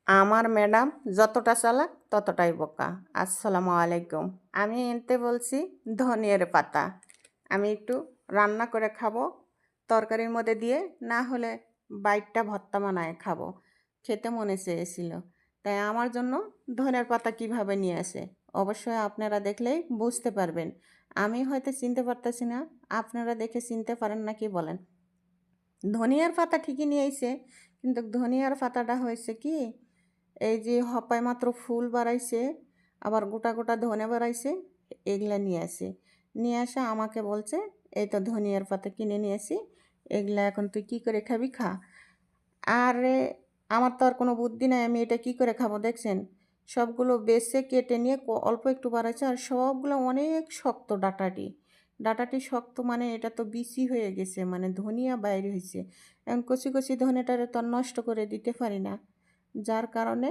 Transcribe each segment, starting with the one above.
আমার ম্যাডাম যতটা চালাক ততটাই বোকা। আসসালামু আলাইকুম। আমি এনতে বলছি ধনিয়ার পাতা। আমি একটু রান্না করে খাবো তরকারির মধ্যে দিয়ে, না হলে বাইটটা ভর্তা বানায় খাবো। খেতে মনে চেয়েছিল, তাই আমার জন্য ধনিয়ার পাতা কিভাবে নিয়ে আসে অবশ্যই আপনারা দেখলেই বুঝতে পারবেন। আমি হয়তো চিনতে পারতেছি না, আপনারা দেখে চিনতে পারেন না কি বলেন? ধনিয়ার পাতা ঠিকই নিয়ে আইছে, কিন্তু ধনিয়ার পাতাটা হয়েছে কি, এই যে হপায় মাত্র ফুল বাড়াইছে, আবার গোটা গোটা ধনে বাড়াইছে, এগুলা নিয়ে আসে। নিয়ে আসে আমাকে বলছে, এই তো ধনিয়ার পাতা কিনে নিয়ে আসি, এগুলা এখন তুই কী করে খাবি খা। আরে আমার তো আর কোনো বুদ্ধি নাই, আমি এটা কী করে খাবো দেখছেন? সবগুলো বেছে কেটে নিয়ে অল্প একটু বাড়াইছে, আর সবগুলো অনেক শক্ত ডাঁটাটি। ডাঁটাটি শক্ত মানে এটা তো বিচি হয়ে গেছে, মানে ধনিয়া বাইরে হয়েছে। এখন কচি কচি ধনেটারে তো আর নষ্ট করে দিতে পারি না, যার কারণে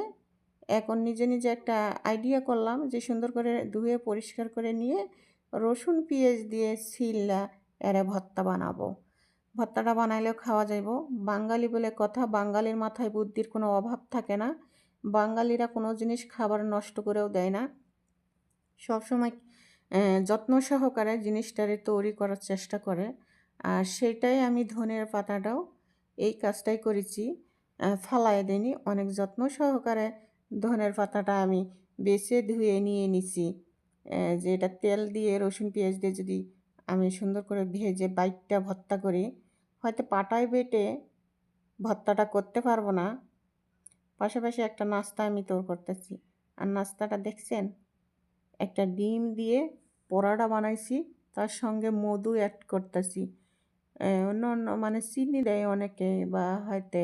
এখন নিজে নিজে একটা আইডিয়া করলাম যে সুন্দর করে ধুয়ে পরিষ্কার করে নিয়ে রসুন পেঁয়াজ দিয়ে ছিলা এরে ভর্তা বানাবো। ভর্তাটা বানাইলেও খাওয়া যাইব। বাঙালি বলে কথা, বাঙালির মাথায় বুদ্ধির কোনো অভাব থাকে না। বাঙালিরা কোনো জিনিস খাবার নষ্ট করেও দেয় না, সবসময় যত্ন সহকারে জিনিসটারে তৈরি করার চেষ্টা করে। আর সেটাই আমি ধনের পাতাটাও এই কাজটাই করেছি, ফালায় দিইনি, অনেক যত্ন সহকারে ধনের পাতাটা আমি বেছে ধুয়ে নিয়ে নিছি। যে এটা তেল দিয়ে রসুন পেঁয়াজ দিয়ে যদি আমি সুন্দর করে ভেজে বাইটটা ভর্তা করি, হয়তো পাটায় বেটে ভর্তাটা করতে পারবো না, পাশাপাশি একটা নাস্তা আমি তৈরি করতেছি। আর নাস্তাটা দেখছেন, একটা ডিম দিয়ে পোড়াটা বানাইছি, তার সঙ্গে মধু অ্যাড করতেছি। অন্য অন্য মানে চিনি দেয় অনেকে, বা হয়তো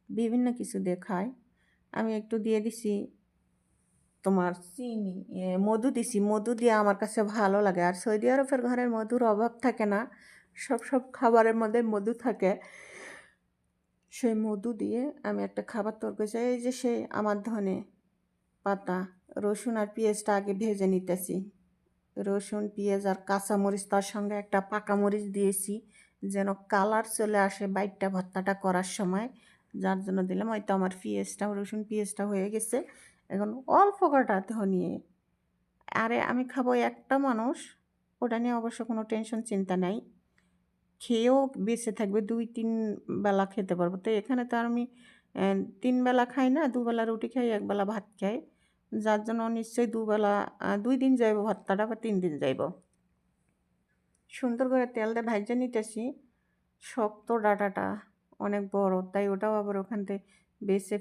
বিভিন্ন কিছু দিয়ে খায়। আমি একটু দিয়ে দিছি তোমার চিনি, মধু দিছি। মধু দিয়ে আমার কাছে ভালো লাগে। আর সৌদি আরবের ঘরের মধুর অভাব থাকে না, সব সব খাবারের মধ্যে মধু থাকে। সেই মধু দিয়ে আমি একটা খাবার তৈরি করেছি। এই যে সেই আমার ধনে পাতা, রসুন আর পেঁয়াজটা আগে ভেজে নিতেছি। রসুন পেঁয়াজ আর কাঁচামরিচ, তার সঙ্গে একটা পাকা মরিচ দিয়েছি, যেন কালার চলে আসে বাইটটা ভর্তাটা করার সময়, যার জন্য দিলাম। হয়তো আমার পেঁয়াজটা, রসুন পেঁয়াজটা হয়ে গেছে। এখন অল্প কটা ধনিয়ে, আরে আমি খাবো একটা মানুষ, ওটা নিয়ে অবশ্য কোনো টেনশন চিন্তা নাই। খেয়েও বেঁচে থাকবে, 2-3 বেলা খেতে পারবো। তো এখানে তো আর আমি 3 বেলা খাই না, 2 বেলা রুটি খাই, 1 বেলা ভাত খাই, যার জন্য নিশ্চয়ই 2 বেলা, 2 দিন যাইব ভর্তাটা, বা 3 দিন যাইব। সুন্দর করে তেল দিয়ে ভাইজা নিতেছি। শক্ত ডাঁটাটা অনেক বড়, তাই ওটাও আবার ওখান থেকে বেছে